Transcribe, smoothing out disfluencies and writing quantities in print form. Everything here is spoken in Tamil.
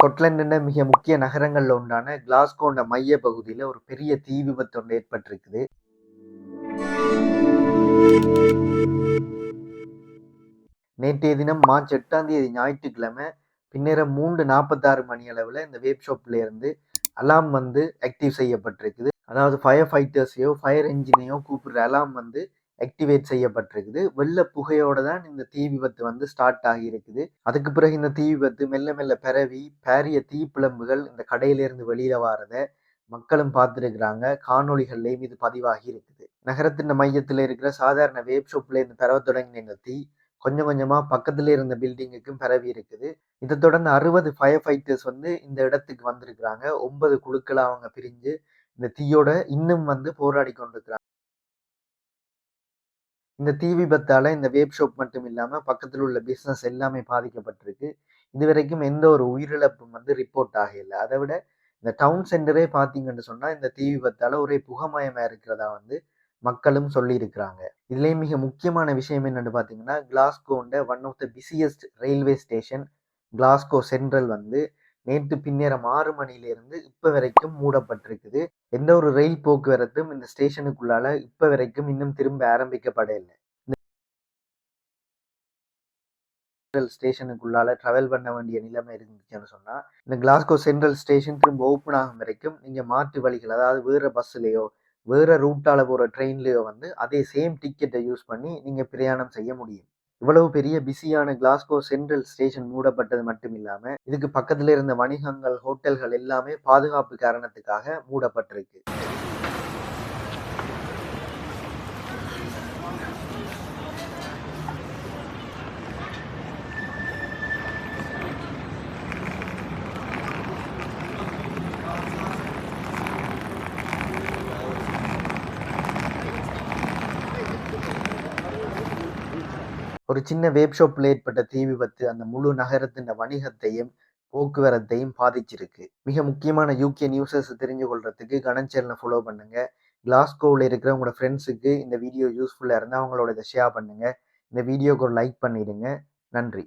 ஸ்கொட்லாண்டின் மிக முக்கிய நகரங்கள்ல ஒன்றான கிளாஸ்கோன்ற மைய பகுதியில ஒரு பெரிய தீ விபத்து ஒன்று ஏற்பட்டிருக்குது. நேற்றைய தினம் மார்ச் 8ஆம் தேதி ஞாயிற்றுக்கிழமை பின்னேரம் 3:46 மணி அளவில் இந்த வேப் ஷாப்ல இருந்து அலாம் வந்து ஆக்டிவ் செய்யப்பட்டிருக்குது. அதாவது ஃபயர் ஃபைட்டர்ஸையோ ஃபயர் என்ஜினையோ கூப்பிடுற அலாம் வந்து ஆக்டிவேட் செய்யப்பட்டிருக்குது. வெள்ள புகையோட தான் இந்த தீ விபத்து வந்து ஸ்டார்ட் ஆகி இருக்குது. அதுக்கு பிறகு இந்த தீ விபத்து மெல்ல மெல்ல பரவி பாரிய தீப்பிழம்புகள் இந்த கடையிலிருந்து வெளியில வாரத மக்களும் பார்த்துருக்குறாங்க. காணொளிகள்லையும் இது பதிவாகி இருக்குது. நகரத்தின் மையத்தில் இருக்கிற சாதாரண வேப் ஷாப்ல இருந்து பரவ தொடங்கின இந்த தீ கொஞ்சம் கொஞ்சமா பக்கத்துல இருந்த பில்டிங்குக்கும் பரவி இருக்குது. இதை தொடர்ந்து 60 ஃபயர் ஃபைட்டர்ஸ் வந்து இந்த இடத்துக்கு வந்திருக்கிறாங்க. 9 குழுக்களா அவங்க பிரிஞ்சு இந்த தீயோட இன்னும் வந்து போராடி கொண்டிருக்கிறாங்க. இந்த தீ விபத்தால இந்த வேப் ஷாப் மட்டும் இல்லாம பக்கத்தில் உள்ள பிசினஸ் எல்லாமே பாதிக்கப்பட்டிருக்கு. இதுவரைக்கும் எந்த ஒரு உயிரிழப்பும் வந்து ரிப்போர்ட் ஆகல. அதை விட இந்த டவுன் சென்டரே பார்த்தீங்கன்னு சொன்னா இந்த தீ விபத்தால ஒரே புகமயமா இருக்கிறதா வந்து மக்களும் சொல்லி இருக்கிறாங்க. இதுலயும் மிக முக்கியமான விஷயம் என்னன்னு பார்த்தீங்கன்னா, கிளாஸ்கோண்ட one of the busiest railway station Glasgow Central வந்து நேற்று பின்னேரம் 6 மணியிலிருந்து இப்ப வரைக்கும் மூடப்பட்டிருக்குது. எந்த ஒரு ரயில் போக்குவரத்தும் இந்த ஸ்டேஷனுக்குள்ளால இப்ப வரைக்கும் இன்னும் திரும்ப ஆரம்பிக்கப்படவில்லை. ஸ்டேஷனுக்குள்ளால டிராவல் பண்ண வேண்டிய நிலைமை இருந்துச்சுன்னு சொன்னா இந்த கிளாஸ்கோ சென்ட்ரல் ஸ்டேஷன் திரும்ப ஓப்பன் ஆகும் வரைக்கும் நீங்க மாற்று வழிகள், அதாவது வேற பஸ்லயோ வேற ரூட்டால போற ட்ரெயின்லயோ வந்து அதே சேம் டிக்கெட்டை யூஸ் பண்ணி நீங்க பிரயாணம் செய்ய முடியும். இவ்வளவு பெரிய பிஸியான கிளாஸ்கோ சென்ட்ரல் ஸ்டேஷன் மூடப்பட்டது மட்டும் இல்லாம இதுக்கு பக்கத்துல இருந்த வணிகங்கள், ஹோட்டல்கள் எல்லாமே பாதுகாப்பு காரணத்துக்காக மூடப்பட்டிருக்கு. ஒரு சின்ன வேப் ஷாப்ல ஏற்பட்ட தீ விபத்து அந்த முழு நகரத்தின் வணிகத்தையும் போக்குவரத்தையும் பாதிச்சிருக்கு. மிக முக்கியமான யூகே நியூஸஸ் தெரிஞ்சு கொள்றதுக்கு கனன் சேனலை ஃபாலோ பண்ணுங்க. கிளாஸ்கோவில் இருக்கிற உங்களோட ஃப்ரெண்ட்ஸுக்கு இந்த வீடியோ யூஸ்ஃபுல்லா இருந்தால் அவங்களோட இதை ஷேர் பண்ணுங்க. இந்த வீடியோக்கு ஒரு லைக் பண்ணிடுங்க. நன்றி.